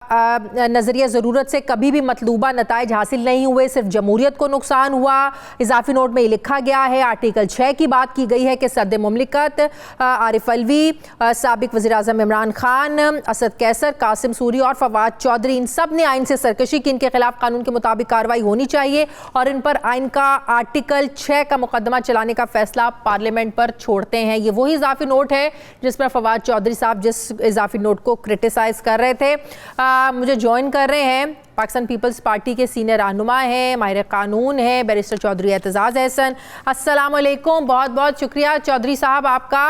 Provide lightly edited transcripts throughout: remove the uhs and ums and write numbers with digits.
नज़रिया ज़रूरत से कभी भी मतलूबा नताइज हासिल नहीं हुए, सिर्फ जमहूरियत को नुकसान हुआ। इजाफी नोट में ये लिखा गया है, आर्टिकल 6 की बात की गई है कि सदर मुमलिकत आरिफ अलवी, साबिक वज़ीर आज़म इमरान खान, असद कैसर, कासिम सूरी और फवाद चौधरी, इन सब ने आइन से सरकशी की। इनके खिलाफ कानून के मुताबिक कार्रवाई होनी चाहिए और इन पर आइन का आर्टिकल 6 का मुकदमा चलाने का फैसला पार्लियामेंट पर छोड़ते हैं। ये वही इजाफी नोट है जिस पर फवाद चौधरी साहब जिस इजाफी नोट को क्रिटिसाइज कर रहे थे। मुझे ज्वाइन कर रहे हैं पाकिस्तान पीपल्स पार्टी के सीनियर रहनुमा हैं, माहिर कानून हैं, बैरिस्टर चौधरी एतजाज़ अहसन। अस्सलाम वालेकुम, बहुत बहुत शुक्रिया चौधरी साहब आपका।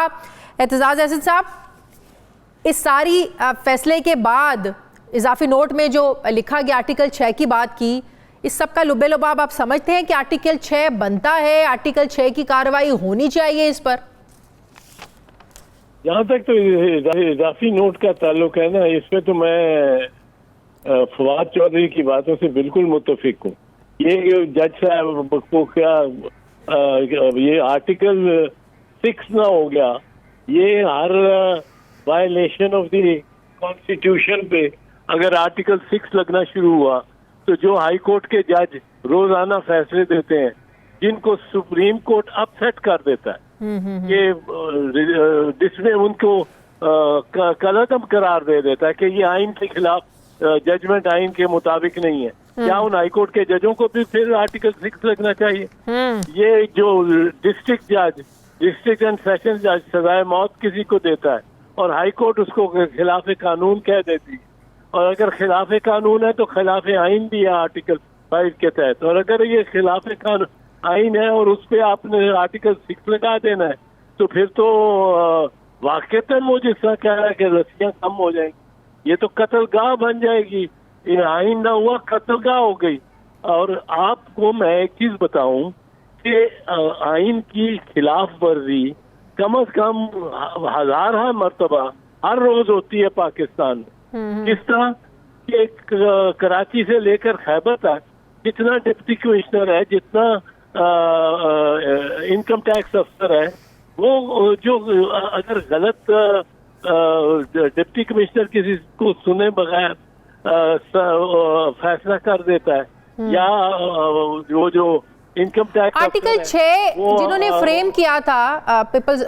एतजाज़ अहसन साहब, इस सारी फैसले के बाद इजाफी नोट में जो लिखा गया आर्टिकल 6 की बात की, इस सब का लुबे लुबाब आप समझते हैं कि आर्टिकल 6 बनता है, आर्टिकल 6 की कार्रवाई होनी चाहिए इस पर? जहाँ तक तो इजाफी नोट का ताल्लुक है ना, इसमें तो मैं फवाद चौधरी की बातों से बिल्कुल मुत्तफिक हूँ। ये जज साहब को क्या ये आर्टिकल 6 ना हो गया, ये हर वायलेशन ऑफ द कॉन्स्टिट्यूशन पे अगर आर्टिकल 6 लगना शुरू हुआ तो जो हाई कोर्ट के जज रोजाना फैसले देते हैं जिनको सुप्रीम कोर्ट अपसेट कर देता है, ये जिसमें उनको कलअदम करार दे देता है कि ये आइन के खिलाफ जजमेंट आइन के मुताबिक नहीं है, क्या उन हाईकोर्ट के जजों को भी फिर आर्टिकल 6 लगना चाहिए? ये जो डिस्ट्रिक्ट जज, डिस्ट्रिक्ट एंड सेशन जज सजाए मौत किसी को देता है और हाईकोर्ट उसको खिलाफ कानून कह देती है, और अगर खिलाफ कानून है तो खिलाफ आइन भी है आर्टिकल 5 के तहत, और अगर ये खिलाफ कानून आइन है और उस पर आपने आर्टिकल 6 लगा देना है तो फिर तो वाकई वो जिसका कह रहा है कि रस्सियां कम हो जाएंगी, ये तो कत्लगाह बन जाएगी। ये आइन ना हुआ, कत्लगाह हो गई। और आपको मैं एक चीज बताऊं कि आइन की खिलाफ वर्जी कम से कम हजार मरतबा हर रोज होती है पाकिस्तान में। किस तरह कि कराची से लेकर खैबर तक जितना डिप्टी कमिश्नर है, जितना इनकम टैक्स अफसर है, वो जो अगर गलत डिप्टी कमिश्नर किसी को सुने बगैर फैसला कर देता है, या वो जो इनकम टैक्स आर्टिकल 6 जिन्होंने फ्रेम किया था पीपल्स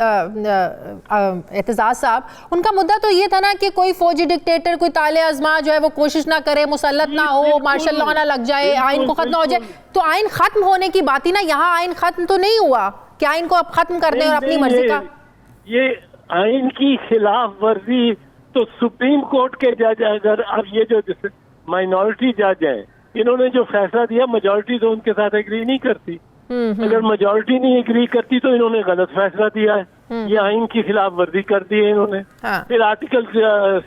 एतजाज साहब, उनका मुद्दा तो ये था ना कि कोई फौजी डिक्टेटर, कोई ताले आजमा जो है वो कोशिश ना करे, मुसल्लत ना हो, मार्शल लॉ ना लग जाए, आइन को खत्म हो जाए। तो आइन खत्म होने की बात ही ना, यहाँ आइन खत्म तो नहीं हुआ कि आइन को अब खत्म कर दें और अपनी मर्जी का। ये आइन की खिलाफ वर्जी तो सुप्रीम कोर्ट के जज, अगर अब ये जो माइनॉरिटी जज हैं, इन्होंने जो फैसला दिया मेजॉरिटी तो उनके साथ एग्री नहीं करती। अगर मेजॉरिटी नहीं एग्री करती तो इन्होंने गलत फैसला दिया है, ये आइन की खिलाफ वर्जी कर दी है इन्होंने। फिर आर्टिकल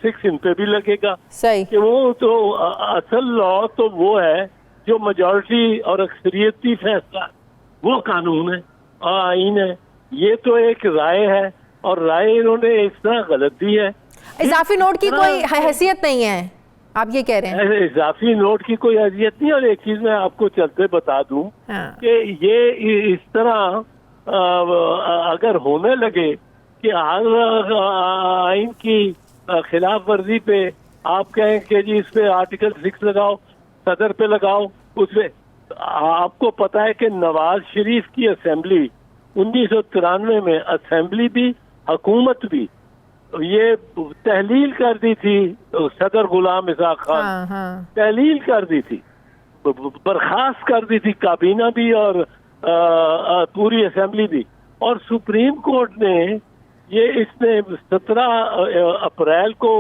6 इन पे भी लगेगा सही कि वो तो असल लॉ तो वो है जो मेजॉरिटी और अक्सरियती फैसला, वो कानून है और आइन है। ये तो एक राय है और राय इन्होंने इस तरह गलत दी है। इजाफी नोट की कोई हैसियत नहीं है, आप ये कह रहे हैं? इजाफी नोट की कोई हैसियत नहीं। और एक चीज मैं आपको चलते बता दूं कि ये इस तरह अगर होने लगे कि हर आइन की खिलाफ वर्जी पे आप कहें कि जी इस पे आर्टिकल 6 लगाओ, सदर पे लगाओ, उसपे आपको पता है कि नवाज शरीफ की असेंबली 1993 में असेंबली भी हुकूमत भी ये तहलील कर दी थी, सदर गुलाम इसाक खान तहलील कर दी थी, बर्खास्त कर दी थी काबीना भी और पूरी असेंबली भी। और सुप्रीम कोर्ट ने ये इसने 17 अप्रैल को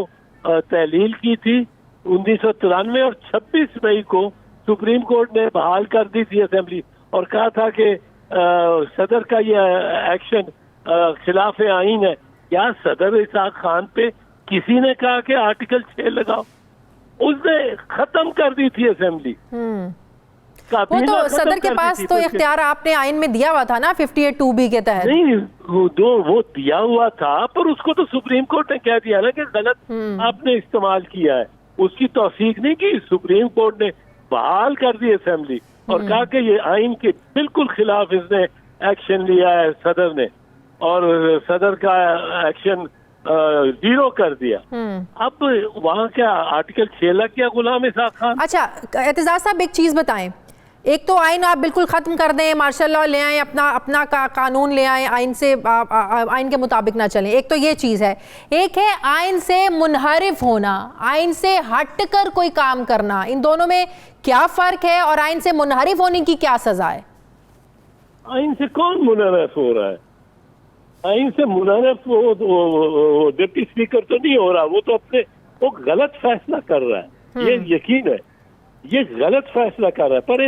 तहलील की थी 1993 और 26 मई को सुप्रीम कोर्ट ने बहाल कर दी थी असेंबली और कहा था कि सदर का ये एक्शन खिलाफ आइन है। क्या सदर इसाक खान पे किसी ने कहा कि आर्टिकल 6 लगाओ? उसने खत्म कर दी थी असेंबली। वो तो सदर के पास तो इख्तियार आपने आइन में दिया हुआ था ना 58(2)B के तहत। नहीं, वो दिया हुआ था, पर उसको तो सुप्रीम कोर्ट ने कह दिया ना कि गलत आपने इस्तेमाल किया है, उसकी तौसीक नहीं की। सुप्रीम कोर्ट ने बहाल कर दी असेंबली और कहा कि ये आइन के बिल्कुल खिलाफ इसने एक्शन लिया है सदर ने, और सदर का एक्शन जीरो कर दिया। अब वहाँ क्या आर्टिकल 6 लग गया गुलाम इसाक खान। अच्छा एतजाज साहब एक चीज बताएं, एक तो आइन आप बिल्कुल खत्म कर दें, मार्शल लॉ ले आएं, अपना कानून ले आएं, आइन से आइन के मुताबिक ना चलें, एक तो ये चीज है। एक है आइन से मुनहरिफ होना, आइन से हटकर कोई काम करना, इन दोनों में क्या फर्क है और आइन से मुनहरिफ होने की क्या सजा है? आइन से कौन मुनहरिफ हो रहा है? आइन से मुनहरिफ वो डिप्टी स्पीकर तो नहीं हो रहा, वो तो अपने वो गलत फैसला कर रहा है, ये यकीन है, ये गलत फैसला कर रहा है। पर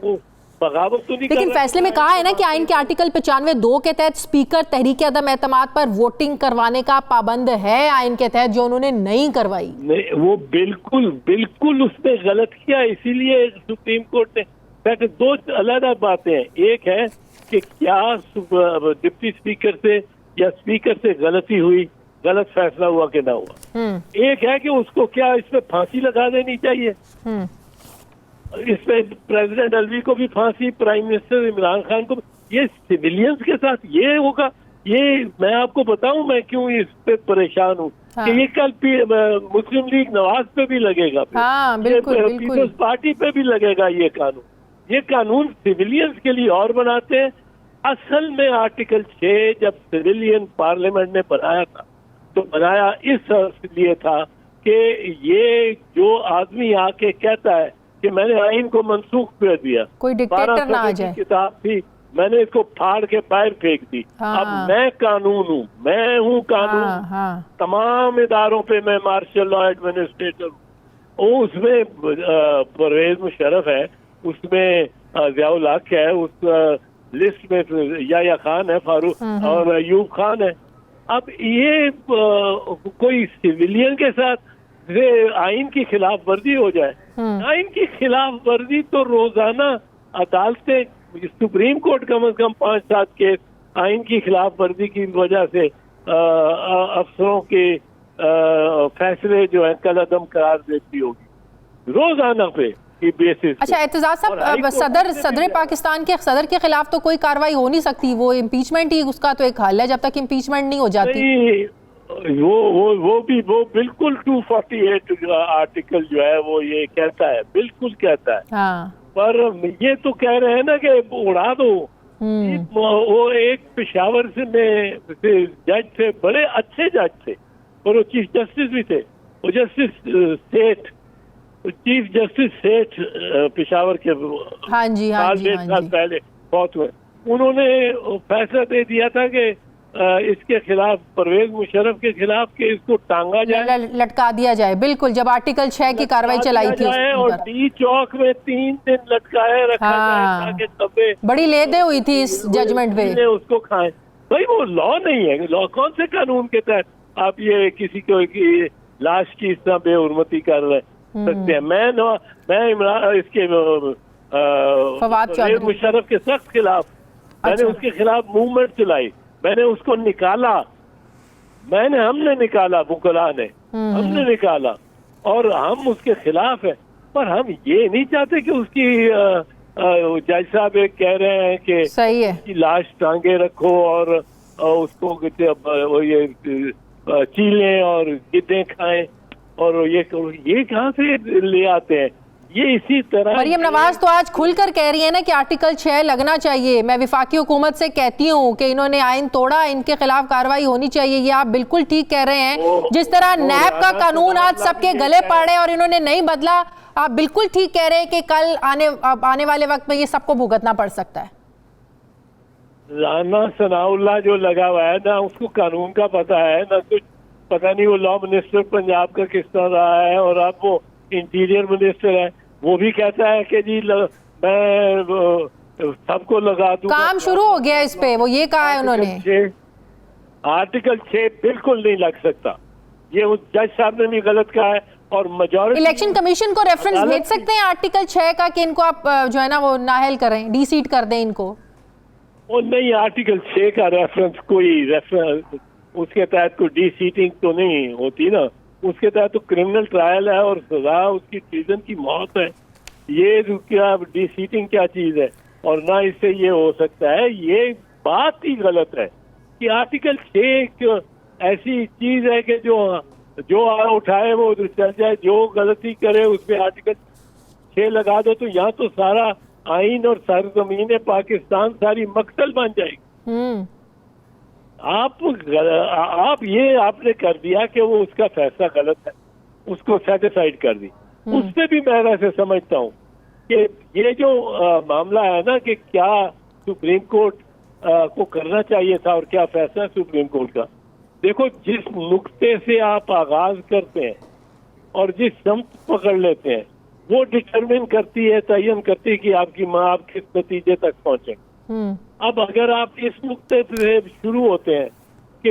वो बगावत तो नहीं, लेकिन फैसले में कहा है ना कि आइन के आर्टिकल 95(2) के तहत स्पीकर तहरीक अदम एतमाद पर वोटिंग करवाने का पाबंद है आइन के तहत, जो उन्होंने नहीं करवाई। नहीं, वो बिल्कुल उसने गलत किया, इसीलिए सुप्रीम कोर्ट ने दो अलग बातें हैं। एक है कि क्या डिप्टी स्पीकर से या स्पीकर से गलती हुई, गलत फैसला हुआ कि ना हुआ। एक है कि उसको क्या इसमें फांसी लगा देनी चाहिए। इसमें प्रेसिडेंट अलवी को भी फांसी, प्राइम मिनिस्टर इमरान खान को, ये सिविलियंस के साथ ये होगा। ये मैं आपको बताऊं मैं क्यों इस पे परेशान हूँ। हाँ। कि ये कल मुस्लिम लीग नवाज पे भी लगेगा, पीपल्स पार्टी पे भी लगेगा। ये कानून सिविलियंस के लिए और बनाते हैं। असल में आर्टिकल 6 जब सिविलियन पार्लियामेंट ने बनाया था तो बनाया इस लिए था कि ये जो आदमी आके कहता है कि मैंने आइन को मनसूख कर दिया, कोई डिक्टेटर ना आ जाए, किताब थी मैंने इसको फाड़ के बाहर फेंक दी। हाँ। अब मैं कानून हूँ, मैं हूँ कानून। हाँ। तमाम इदारों पे मैं मार्शल लॉ एडमिनिस्ट्रेटर हूँ। उसमें परवेज मुशर्रफ है, उसमें ज़ियाउल हक है, उस लिस्ट में याया खान है, फारूक और अयूब खान है। अब ये कोई सिविलियन के साथ आइन की खिलाफ वर्जी हो जाए। आइन की खिलाफ वर्जी तो रोजाना अदालतें, सुप्रीम कोर्ट कम से कम 5-7 केस आइन की खिलाफ वर्जी की वजह से अफसरों के फैसले जो है कलअदम करार देती होगी रोजाना पे बेसिस। अच्छा एतजाज साहब, सदर पाकिस्तान के सदर के खिलाफ तो कोई कार्रवाई हो नहीं सकती, वो इम्पीचमेंट ही उसका तो एक हल है, जब तक इम्पीचमेंट नहीं हो जाती। वो बिल्कुल 248 आर्टिकल जो है वो ये कहता है, बिल्कुल कहता है। हाँ। पर ये तो कह रहे हैं ना कि उड़ा दो। वो एक पेशावर से जज थे, बड़े अच्छे जज थे, और वो चीफ जस्टिस भी थे। वो जस्टिस सेठ, चीफ जस्टिस सेठ पेशावर के साल पहले बहुत हुए, उन्होंने फैसला दे दिया था कि इसके खिलाफ, परवेज मुशर्रफ के खिलाफ, कि इसको टांगा जाए, लटका दिया जाए। बिल्कुल, जब आर्टिकल 6 की कार्रवाई चलाई थी और डी चौक में 3 दिन लटकाए रखा जाए ताकि बड़ी लेदे हुई थी इस जजमेंट पे, उसको खाएं। भाई वो लॉ नहीं है। लॉ कौन से कानून के तहत आप ये किसी को की लाश की इस तरह बेहुरमती कर सकते हैं? मैं इमरान इसके परवेज मुशर्रफ के सख्त खिलाफ, मैंने उसके खिलाफ मूवमेंट चलाई, मैंने उसको निकाला, हमने निकाला, वुकला ने हमने निकाला, और हम उसके खिलाफ है। पर हम ये नहीं चाहते कि उसकी जज साहब कह रहे हैं कि सही है उसकी लाश टांगे रखो और उसको ये चीलें और गिद्दें खाएं, और ये कहाँ से ले आते हैं? ये इसी तरह मरियम नवाज तो आज खुलकर कह रही है ना कि आर्टिकल 6 लगना चाहिए। मैं विफाकी हुकूमत से कहती हूँ कि इन्होंने आइन तोड़ा, इनके खिलाफ कार्रवाई होनी चाहिए। ये आप बिल्कुल ठीक कह रहे हैं। जिस तरह नैब का कानून आज सबके गले पड़े और इन्होंने नहीं बदला, आप बिल्कुल ठीक कह रहे हैं कि कल आने वाले वक्त में ये सबको भुगतना पड़ सकता है। राना सनाउल्लाह जो लगा हुआ है ना, उसको कानून का पता है ना कुछ, पता नहीं वो लॉ मिनिस्टर पंजाब का किस तरह रहा है, और अब वो इंटीरियर मिनिस्टर है, वो भी कहता है कि जी मैं सबको लगा दूंगा। काम शुरू हो गया इस पे, वो ये कहा है उन्होंने। आर्टिकल 6 बिल्कुल नहीं लग सकता, ये उस जज साहब ने भी गलत कहा है, और मेजॉरिटी इलेक्शन कमीशन को रेफरेंस भेज सकते हैं आर्टिकल 6 का कि इनको आप जो है ना वो नाअहल करें, डीसीट कर दें इनको। और नहीं, आर्टिकल 6 का रेफरेंस उसके तहत कोई डीसीटिंग तो नहीं होती ना, उसके तहत तो क्रिमिनल ट्रायल है और सजा उसकी ट्रीजन की मौत है। ये क्या डीसीटिंग क्या चीज है? और ना इससे ये हो सकता है। ये बात ही गलत है कि आर्टिकल 6 ऐसी चीज है कि जो जो उठाए वो चल जाए, जो गलती करे उस पर आर्टिकल 6 लगा दो, तो यहाँ तो सारा आइन और सरजमीन पाकिस्तान सारी मकतल बन जाएगी। आप ये आपने कर दिया कि वो उसका फैसला गलत है, उसको सेटिसाइड कर दी। उससे भी मैं वैसे समझता हूँ कि ये जो मामला है ना कि क्या सुप्रीम कोर्ट को करना चाहिए था और क्या फैसला सुप्रीम कोर्ट का। देखो, जिस नुक्ते से आप आगाज करते हैं और जिस समत पकड़ लेते हैं वो डिटरमिन करती है, तयन करती है कि आपकी माँ आप किस नतीजे तक पहुंचे। अब अगर आप इस नुक्ते से शुरू होते हैं कि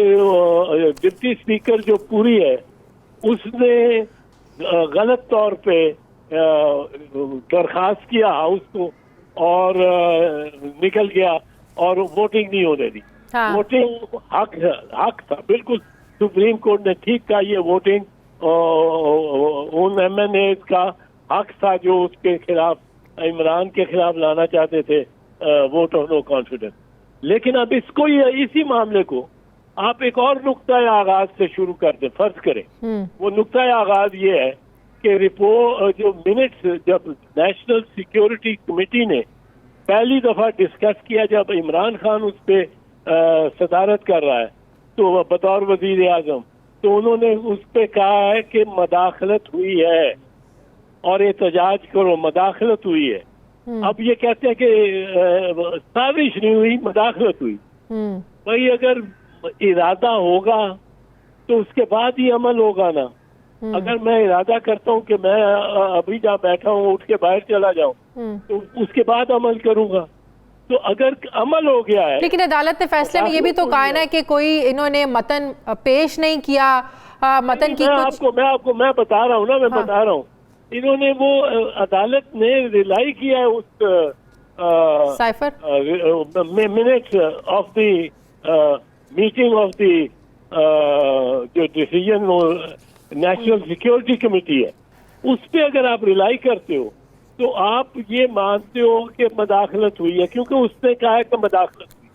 डिप्टी स्पीकर जो पूरी है उसने गलत तौर पे दरखास्त किया हाउस को और निकल गया और वोटिंग नहीं होने दी। हाँ। वोटिंग हक था, बिल्कुल सुप्रीम कोर्ट ने ठीक कहा, ये वोटिंग उन MNA का हक था जो उसके खिलाफ, इमरान के खिलाफ लाना चाहते थे वोट ऑफ नो कॉन्फिडेंस। लेकिन अब इसको, इसी मामले को आप एक और नुक्ता आगाज से शुरू कर दें, फर्ज करें। वो नुक्ता आगाज ये है कि रिपोर्ट जो मिनट्स जब नेशनल सिक्योरिटी कमेटी ने पहली दफा डिस्कस किया, जब इमरान खान उस पर सदारत कर रहा है तो बतौर वजीर आजम, तो उन्होंने उस पर कहा है कि मदाखलत हुई है और एहतजाज करो, मदाखलत हुई है। अब ये कहते हैं कि साजिश नहीं हुई, मदाखलत हुई। भाई अगर इरादा होगा तो उसके बाद ही अमल होगा ना। अगर मैं इरादा करता हूँ कि मैं अभी जहाँ बैठा हूँ उठ के बाहर चला जाऊँ तो उसके बाद अमल करूंगा, तो अगर अमल हो गया है। लेकिन अदालत ने फैसले में ये भी तो कहा है ना कि कोई इन्होंने मतन पेश नहीं किया, मतन की मैं बता रहा हूँ ना, मैं बता रहा हूँ, इन्होंने वो अदालत ने रिलाई किया है उस minutes of the meeting of the जो डिसीजन नेशनल सिक्योरिटी कमेटी है, उस पे अगर आप रिलाई करते हो तो आप ये मानते हो कि मदाखलत हुई है, क्योंकि उसने कहा है कि मदाखलत हुई।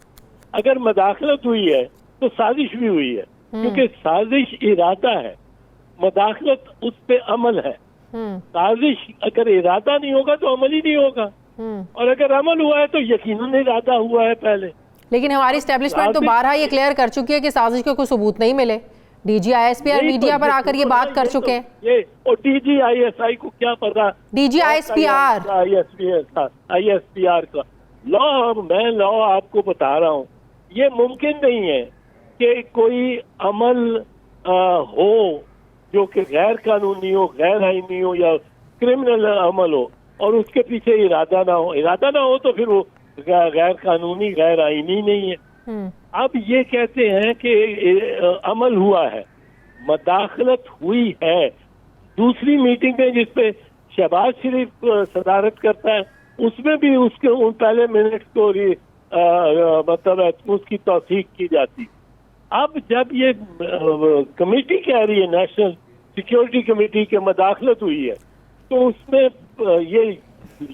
अगर मदाखलत हुई है तो साजिश भी हुई है, क्योंकि साजिश इरादा है, मदाखलत उस पे अमल है। साजिश अगर इरादा नहीं होगा तो अमल ही नहीं होगा, और अगर अमल हुआ है तो यकीनन इरादा हुआ है पहले। लेकिन हमारी एस्टेब्लिशमेंट तो बारहा ये क्लियर कर चुकी है कि साजिश के कोई सबूत नहीं मिले। DG ISPR मीडिया पर आकर ये बात कर चुके हैं। ये और DG ISI को क्या पता, DG ISPR का मैं लॉ आपको बता रहा हूँ, ये मुमकिन नहीं है कि कोई अमल हो जो कि गैर कानूनी हो, गैर आईनी हो या क्रिमिनल अमल हो और उसके पीछे इरादा ना हो। इरादा ना हो तो फिर वो गैर कानूनी, गैर आईनी नहीं है। अब ये कहते हैं कि अमल हुआ है, मदाखलत हुई है। दूसरी मीटिंग में जिसपे शहबाज शरीफ सदारत करता है उसमें भी उसके उन पहले मिनट्स को मतलब उसकी तौसीक की जाती। अब जब ये कमेटी कह रही है, नेशनल सिक्योरिटी कमेटी के मदाखलत हुई है, तो उसमें ये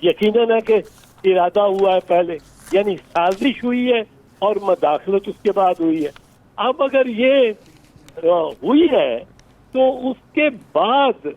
यकीनन है कि इरादा हुआ है पहले, यानी साजिश हुई है और मदाखलत उसके बाद हुई है। अब अगर ये हुई है तो उसके बाद